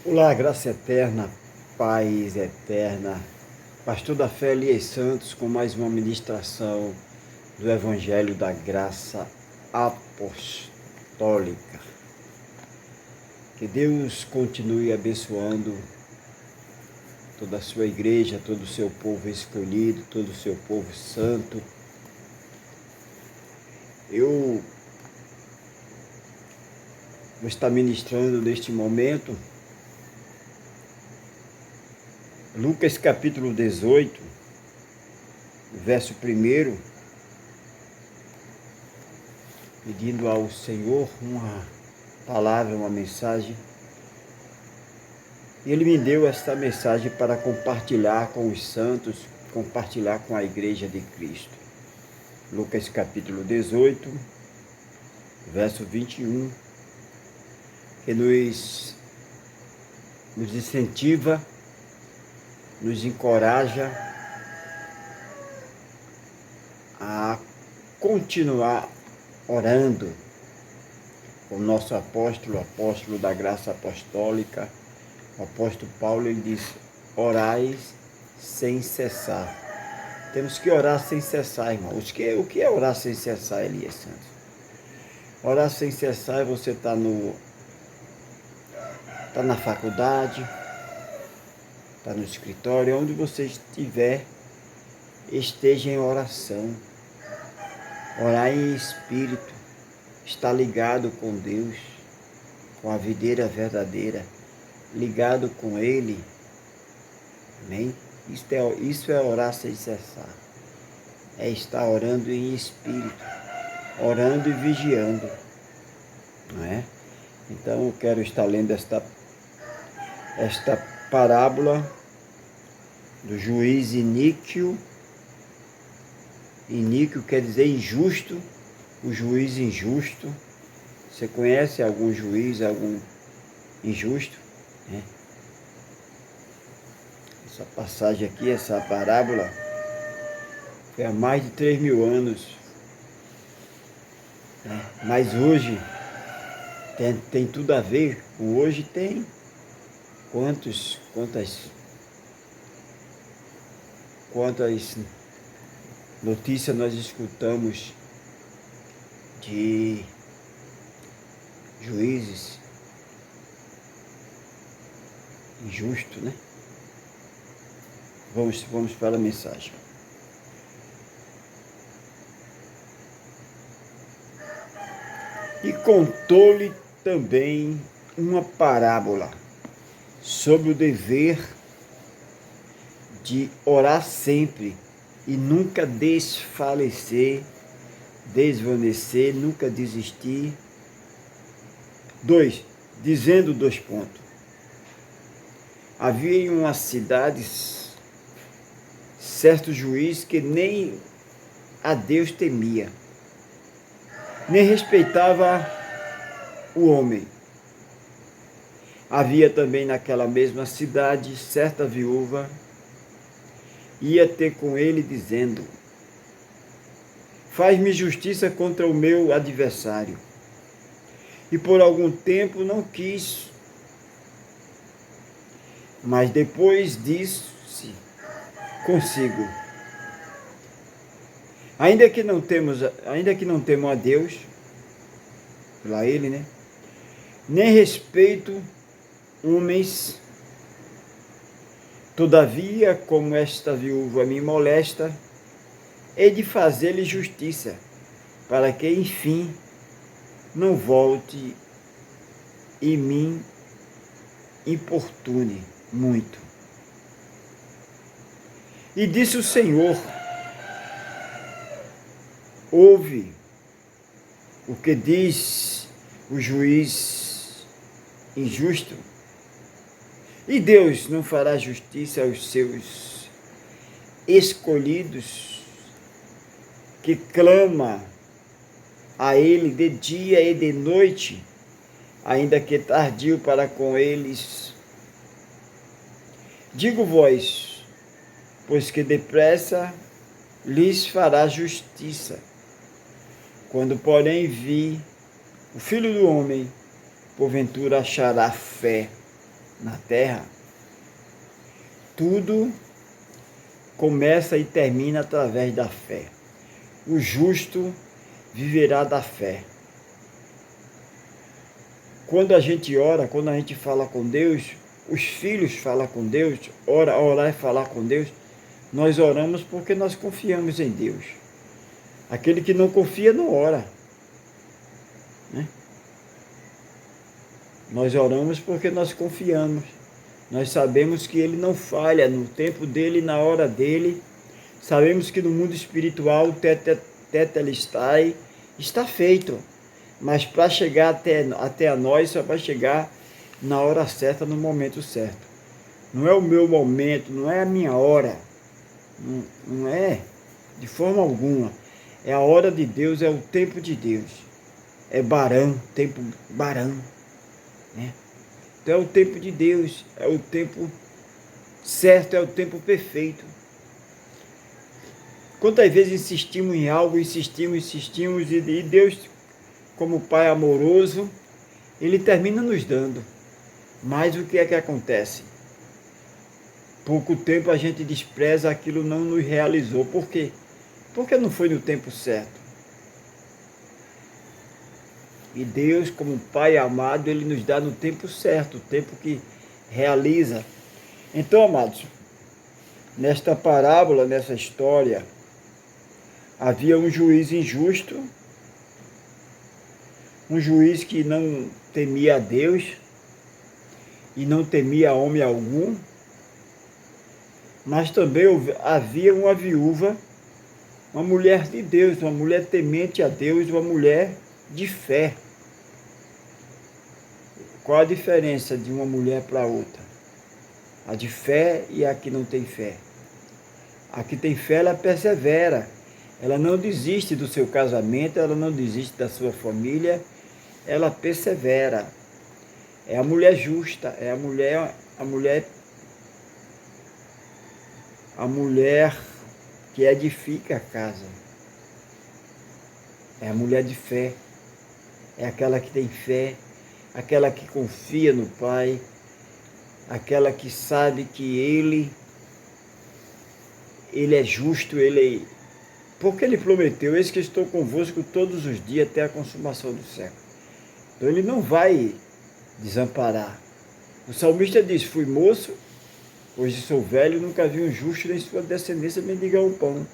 Olá, graça eterna, paz eterna. Pastor da Fé Elias Santos com mais uma ministração do Evangelho da Graça Apostólica. Que Deus continue abençoando toda a sua igreja, todo o seu povo escolhido, todo o seu povo santo. Eu vou estar ministrando neste momento Lucas capítulo 18, verso 1, pedindo ao Senhor uma palavra, uma mensagem. E Ele me deu esta mensagem para compartilhar com os santos, compartilhar com a igreja de Cristo. Lucas capítulo 18, verso 21, que nos incentiva, nos encoraja a continuar orando com o nosso apóstolo da graça apostólica, o apóstolo Paulo. Ele diz: orais sem cessar. Temos que orar sem cessar, irmãos. O que é orar sem cessar, Elias Santos? Orar sem cessar é você estar na faculdade, está no escritório, onde você estiver, esteja em oração. Orar em espírito, estar ligado com Deus, com a videira verdadeira, ligado com Ele. Amém? Isso é orar sem cessar. É estar orando em espírito, orando e vigiando. Não é? Então eu quero estar lendo esta parábola do juiz iníquo. Iníquo quer dizer injusto, o juiz injusto. Você conhece algum juiz, algum injusto? Essa passagem aqui, essa parábola, foi há mais de 3.000 anos. Mas hoje tem tudo a ver com hoje. Tem quantas notícias nós escutamos de juízes injustos, né? Vamos para a mensagem. E contou-lhe também uma parábola sobre o dever de orar sempre e nunca desfalecer, desvanecer, nunca desistir. 2. Dizendo 2 pontos. Havia em uma cidade certo juiz que nem a Deus temia, nem respeitava o homem. Havia também naquela mesma cidade certa viúva, ia ter com ele dizendo: faz-me justiça contra o meu adversário. E por algum tempo não quis, mas depois disse consigo: ainda que não temo a Deus, lá ele, né? Nem respeito homens, todavia, como esta viúva me molesta, hei de fazer-lhe justiça, para que, enfim, não volte e me importune muito. E disse o Senhor: ouve o que diz o juiz injusto. E Deus não fará justiça aos seus escolhidos, que clama a Ele de dia e de noite, ainda que tardio para com eles? Digo-vos, pois que depressa lhes fará justiça. Quando, porém, vir o Filho do Homem, porventura achará fé na terra, tudo começa e termina através da fé. O justo viverá da fé. Quando a gente ora, quando a gente fala com Deus, os filhos falam com Deus, orar e falar com Deus, nós oramos porque nós confiamos em Deus. Aquele que não confia não ora, né? Nós oramos porque nós confiamos. Nós sabemos que Ele não falha no tempo dele, na hora dele. Sabemos que no mundo espiritual o tetelestai está feito. Mas para chegar até a nós, só vai chegar na hora certa, no momento certo. Não é o meu momento, não é a minha hora. Não é de forma alguma. É a hora de Deus, é o tempo de Deus. É Barão, tempo Barão, né? Então é o tempo de Deus, é o tempo certo, é o tempo perfeito. Quantas vezes insistimos em algo, insistimos, e Deus, como Pai amoroso, Ele termina nos dando. Mas o que é que acontece? Pouco tempo a gente despreza, aquilo não nos realizou. Por quê? Porque não foi no tempo certo. E Deus, como Pai amado, Ele nos dá no tempo certo, o tempo que realiza. Então, amados, nesta parábola, nessa história, havia um juiz injusto, um juiz que não temia a Deus e não temia homem algum, mas também havia uma viúva, uma mulher de Deus, uma mulher temente a Deus, uma mulher de fé. Qual a diferença de uma mulher para outra? A de fé e a que não tem fé. A que tem fé, ela persevera. Ela não desiste do seu casamento, ela não desiste da sua família, ela persevera. É a mulher justa, é a mulher que edifica a casa. É a mulher de fé. É aquela que tem fé, aquela que confia no Pai, aquela que sabe que Ele é justo, porque Ele prometeu, eis que estou convosco todos os dias até a consumação do século. Então Ele não vai desamparar. O salmista diz, fui moço, hoje sou velho, nunca vi um justo nem sua descendência mendigar um pão.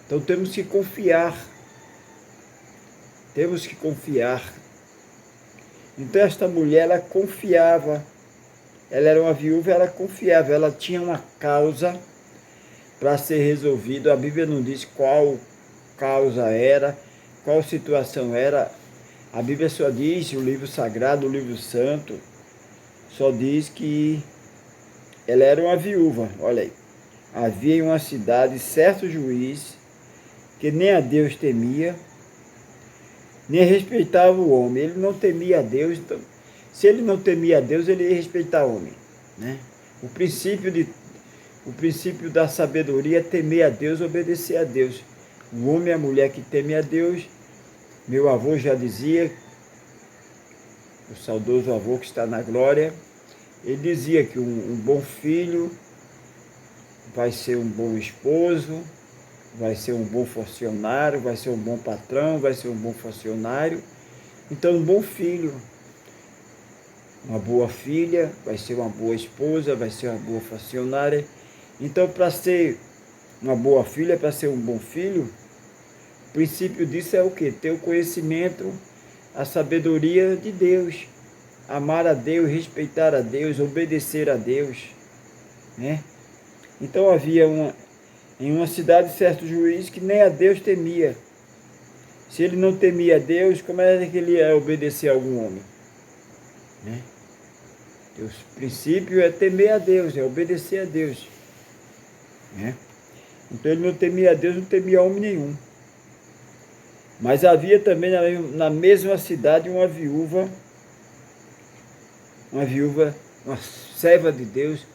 Então temos que confiar. Temos que confiar. Então esta mulher, ela confiava. Ela era uma viúva, ela confiava. Ela tinha uma causa para ser resolvida. A Bíblia não diz qual causa era, qual situação era. A Bíblia só diz, o livro sagrado, o livro santo, só diz que ela era uma viúva. Olha aí. Havia em uma cidade certo juiz que nem a Deus temia, nem respeitava o homem. Ele não temia a Deus. Então, se ele não temia a Deus, ele ia respeitar o homem, né? O princípio da sabedoria é temer a Deus, obedecer a Deus. O homem e a mulher que temem a Deus, meu avô já dizia, o saudoso avô que está na glória, ele dizia que um bom filho vai ser um bom esposo, vai ser um bom funcionário, vai ser um bom patrão, vai ser um bom funcionário. Então, um bom filho, uma boa filha, vai ser uma boa esposa, vai ser uma boa funcionária. Então, para ser uma boa filha, para ser um bom filho, o princípio disso é o quê? Ter o conhecimento, a sabedoria de Deus. Amar a Deus, respeitar a Deus, obedecer a Deus, né? Então, havia em uma cidade certo juiz que nem a Deus temia. Se ele não temia a Deus, como é que ele ia obedecer a algum homem, né? O princípio é temer a Deus, é obedecer a Deus, né? Então ele não temia a Deus, não temia homem nenhum. Mas havia também na mesma cidade uma viúva, uma serva de Deus,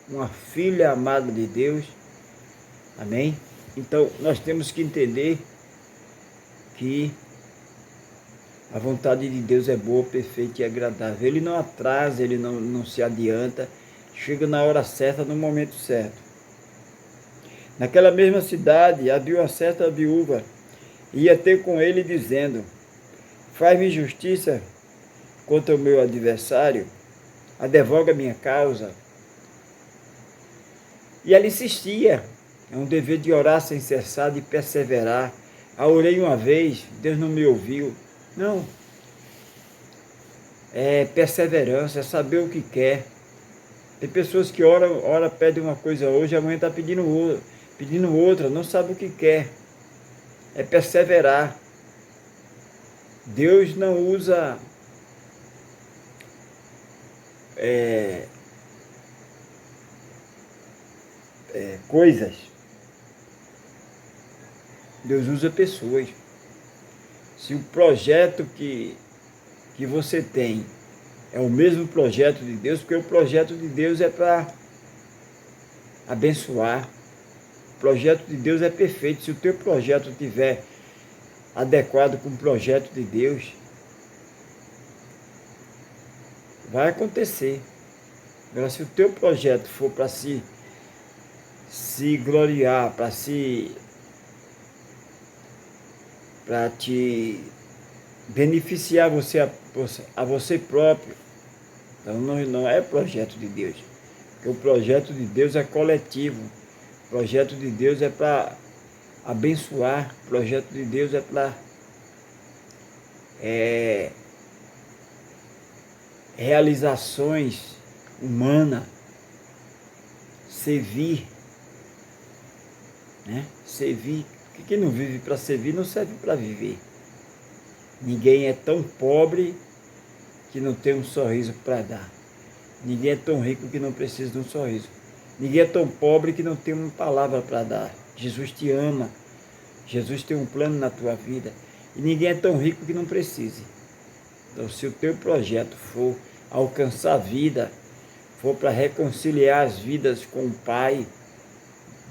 uma filha amada de Deus. Amém? Então nós temos que entender que A vontade de Deus é boa, perfeita e agradável. Ele não atrasa, ele não se adianta, chega na hora certa, no momento certo. Naquela mesma cidade havia uma certa viúva, ia ter com ele dizendo: faz-me justiça contra o meu adversário, advoga minha causa. E ela insistia. É um dever de orar sem cessar, de perseverar. Orei uma vez, Deus não me ouviu. Não. É perseverança, é saber o que quer. Tem pessoas que ora pedem uma coisa hoje, amanhã está pedindo outra, não sabe o que quer. É perseverar. Deus não usa coisas. Deus usa pessoas. Se o projeto que você tem é o mesmo projeto de Deus, porque o projeto de Deus é para abençoar. O projeto de Deus é perfeito. Se o teu projeto estiver adequado com o projeto de Deus, vai acontecer. Agora, se o teu projeto for para se gloriar, para te beneficiar a você próprio, então não é projeto de Deus. Porque o projeto de Deus é coletivo. O projeto de Deus é para abençoar. O projeto de Deus é para realizações humanas, servir, né? Servir. Quem não vive para servir não serve para viver. Ninguém é tão pobre que não tem um sorriso para dar. Ninguém é tão rico que não precisa de um sorriso. Ninguém é tão pobre que não tem uma palavra para dar. Jesus te ama. Jesus tem um plano na tua vida. E ninguém é tão rico que não precise. Então, se o teu projeto for alcançar a vida, for para reconciliar as vidas com o Pai,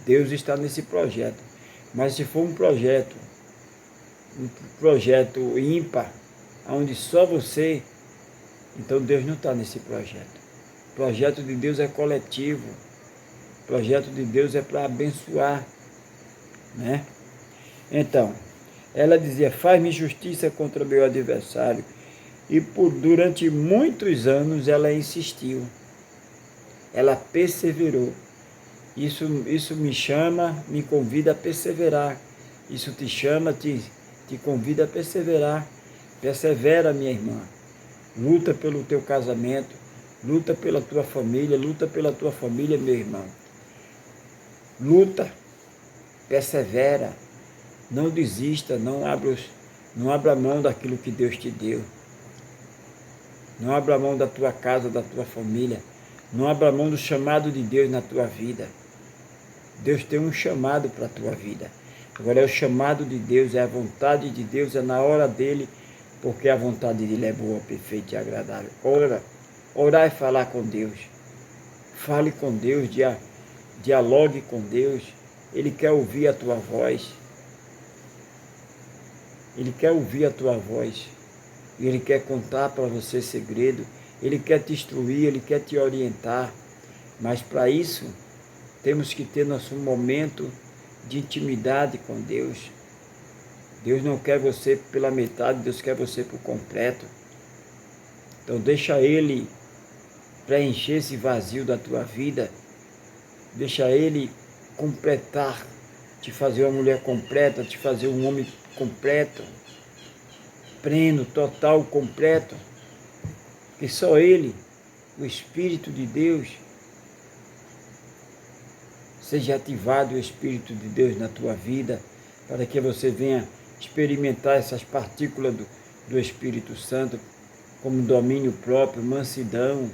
Deus está nesse projeto. Mas se for um projeto ímpar, onde só você, então Deus não está nesse projeto. O projeto de Deus é coletivo. O projeto de Deus é para abençoar, né? Então, ela dizia: faz-me justiça contra o meu adversário. E durante muitos anos ela insistiu. Ela perseverou. Isso me convida a perseverar. Isso te chama, te convida a perseverar. Persevera, minha irmã. Luta pelo teu casamento. Luta pela tua família. Luta pela tua família, meu irmão. Luta. Persevera. Não desista. Não abra mão daquilo que Deus te deu. Não abra mão da tua casa, da tua família. Não abra mão do chamado de Deus na tua vida. Deus tem um chamado para a tua vida. Agora é o chamado de Deus, é a vontade de Deus, é na hora dele, porque a vontade dele é boa, perfeita e agradável. Orar é falar com Deus. Fale com Deus, dialogue com Deus. Ele quer ouvir a tua voz. Ele quer ouvir a tua voz. Ele quer contar para você segredo. Ele quer te instruir, ele quer te orientar. Mas para isso, temos que ter nosso momento de intimidade com Deus. Deus não quer você pela metade, Deus quer você por completo. Então deixa Ele preencher esse vazio da tua vida. Deixa Ele completar, te fazer uma mulher completa, te fazer um homem completo, pleno, total, completo. Que só Ele, o Espírito de Deus, seja ativado o Espírito de Deus na tua vida, para que você venha experimentar essas partículas do Espírito Santo, como domínio próprio, mansidão,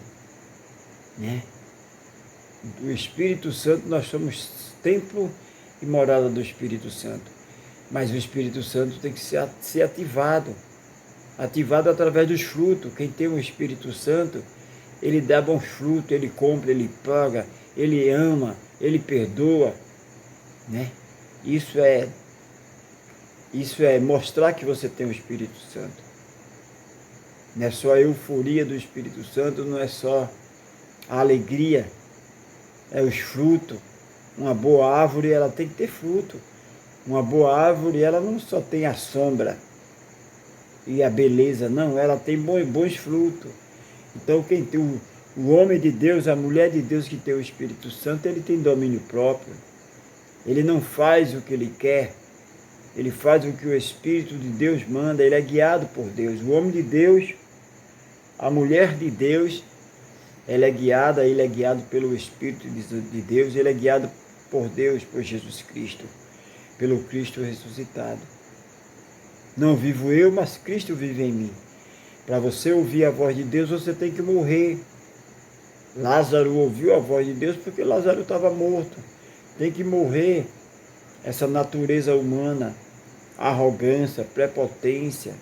né? Do Espírito Santo, nós somos templo e morada do Espírito Santo. Mas o Espírito Santo tem que ser ativado através dos frutos. Quem tem o Espírito Santo, ele dá bons frutos, ele compra, ele paga, ele ama, ele perdoa, né? Isso é mostrar que você tem o Espírito Santo. Não é só a euforia do Espírito Santo, não é só a alegria, é os frutos. Uma boa árvore, ela tem que ter fruto. Uma boa árvore, ela não só tem a sombra e a beleza, não, ela tem bons frutos. Então, quem tem o homem de Deus, a mulher de Deus que tem o Espírito Santo, ele tem domínio próprio. Ele não faz o que ele quer, ele faz o que o Espírito de Deus manda, ele é guiado por Deus. O homem de Deus, a mulher de Deus, ele é guiado pelo Espírito de Deus, ele é guiado por Deus, por Jesus Cristo, pelo Cristo ressuscitado. Não vivo eu, mas Cristo vive em mim. Para você ouvir a voz de Deus, você tem que morrer. Lázaro ouviu a voz de Deus porque Lázaro estava morto. Tem que morrer essa natureza humana, arrogância, prepotência,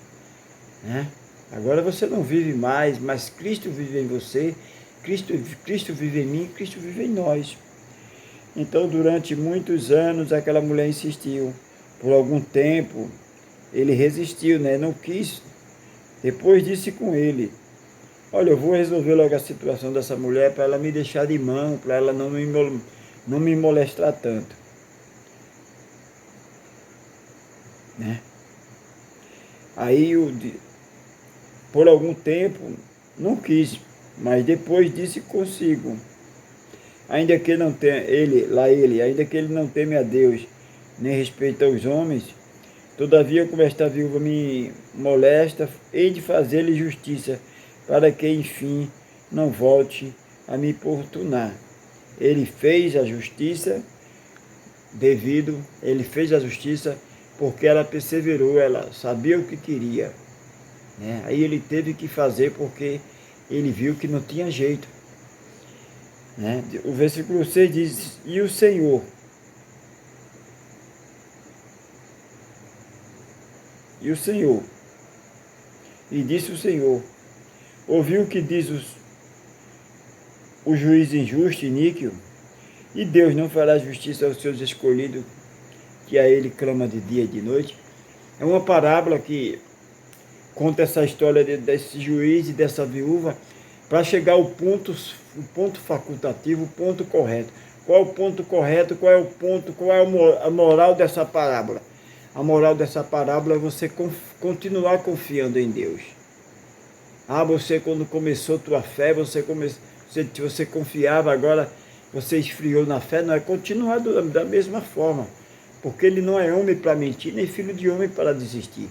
né? Agora você não vive mais, mas Cristo vive em você, Cristo vive em mim, Cristo vive em nós. Então, durante muitos anos, aquela mulher insistiu. Por algum tempo, ele resistiu, né? Não quis. Depois disse com ele: olha, eu vou resolver logo a situação dessa mulher para ela me deixar de mão, para ela não me molestar tanto, né? Aí, por algum tempo, não quis, mas depois disse consigo: ainda que não tenha ainda que ele não teme a Deus, nem respeita os homens, todavia, como esta viúva me molesta, hei de fazer-lhe justiça, para que, enfim, não volte a me importunar. Ele fez a justiça porque ela perseverou, ela sabia o que queria, né? Aí ele teve que fazer porque ele viu que não tinha jeito, né? O versículo 6 diz: e o Senhor, e disse o Senhor, ouviu o que diz o juiz injusto e iníquo, e Deus não fará justiça aos seus escolhidos, que a ele clama de dia e de noite. É uma parábola que conta essa história desse juiz e dessa viúva, para chegar ao ponto facultativo, o ponto correto. Qual é o ponto correto? Qual é a moral dessa parábola? A moral dessa parábola é você continuar confiando em Deus. Você quando começou tua fé, você confiava, agora você esfriou na fé, não é continuar da mesma forma, porque ele não é homem para mentir, nem filho de homem para desistir.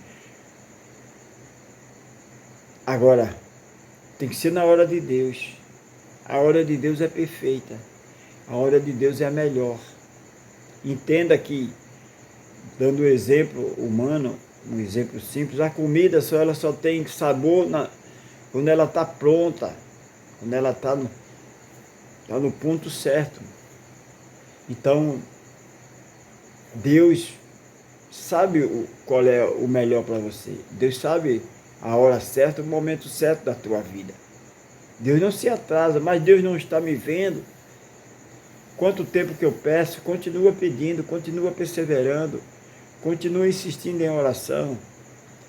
Agora, tem que ser na hora de Deus. A hora de Deus é perfeita. A hora de Deus é a melhor. Entenda que, dando um exemplo humano, um exemplo simples, a comida ela só tem sabor quando ela está pronta, quando ela está no ponto certo. Então, Deus sabe qual é o melhor para você. Deus sabe a hora certa, o momento certo da tua vida. Deus não se atrasa, mas Deus não está me vendo. Quanto tempo que eu peço, continua pedindo, continua perseverando, continua insistindo em oração,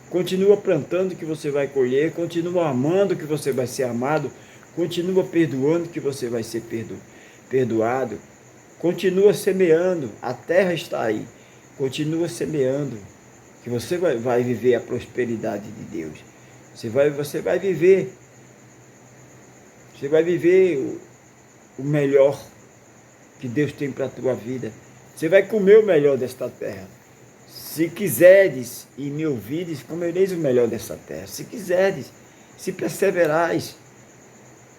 continua plantando que você vai colher, continua amando que você vai ser amado, continua perdoando que você vai ser perdoado, continua semeando, a terra está aí, continua semeando, que você vai viver a prosperidade de Deus. Você vai viver o melhor que Deus tem para a tua vida. Você vai comer o melhor desta terra. Se quiseres e me ouvires, comereis o melhor dessa terra. Se quiseres, se perseverais,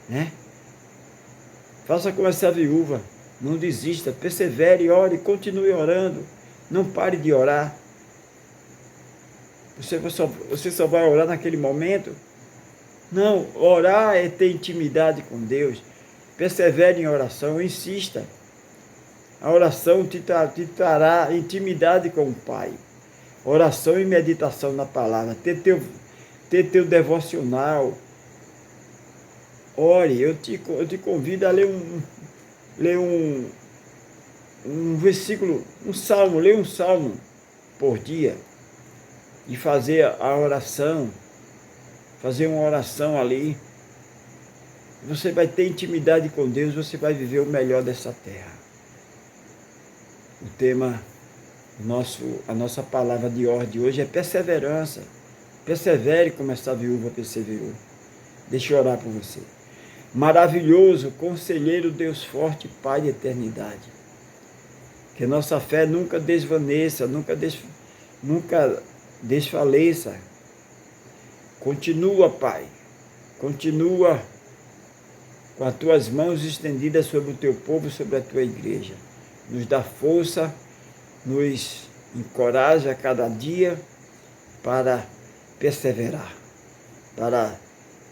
né? Faça como essa viúva, não desista, persevere, ore, continue orando, não pare de orar. Você só vai orar naquele momento? Não, orar é ter intimidade com Deus. Persevere em oração, insista. A oração te trará intimidade com o Pai. Oração e meditação na palavra. Ter teu devocional. Ore, eu te convido a ler um versículo, ler um salmo por dia. E fazer a oração fazer uma oração ali. Você vai ter intimidade com Deus, você vai viver o melhor dessa terra. O tema, a nossa palavra de ordem hoje é perseverança. Persevere como essa viúva perseverou. Deixa eu orar por você. Maravilhoso, conselheiro, Deus forte, Pai de eternidade. Que a nossa fé nunca desvaneça, nunca desfaleça. Continua, Pai. Continua com as tuas mãos estendidas sobre o teu povo, sobre a tua igreja. Nos dá força, nos encoraja a cada dia para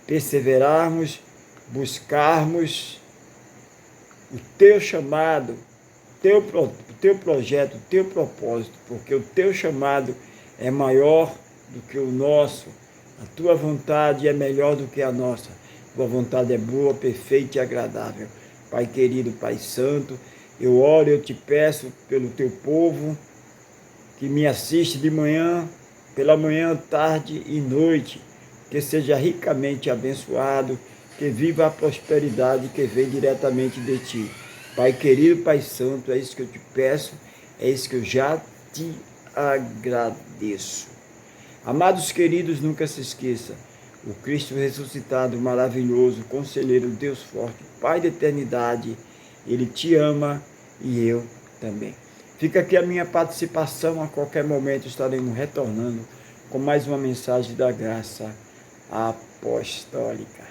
perseverarmos, buscarmos o teu chamado, o teu projeto, o teu propósito, porque o teu chamado é maior do que o nosso, a tua vontade é melhor do que a nossa. Tua vontade é boa, perfeita e agradável. Pai querido, Pai santo, eu oro, eu te peço pelo teu povo que me assiste de manhã, pela manhã, tarde e noite, que seja ricamente abençoado, que viva a prosperidade que vem diretamente de ti. Pai querido, Pai santo, é isso que eu te peço, é isso que eu já te agradeço. Amados queridos, nunca se esqueça, o Cristo ressuscitado, maravilhoso, conselheiro, Deus forte, Pai da eternidade, Ele te ama e eu também. Fica aqui a minha participação, a qualquer momento estaremos retornando com mais uma mensagem da graça apostólica.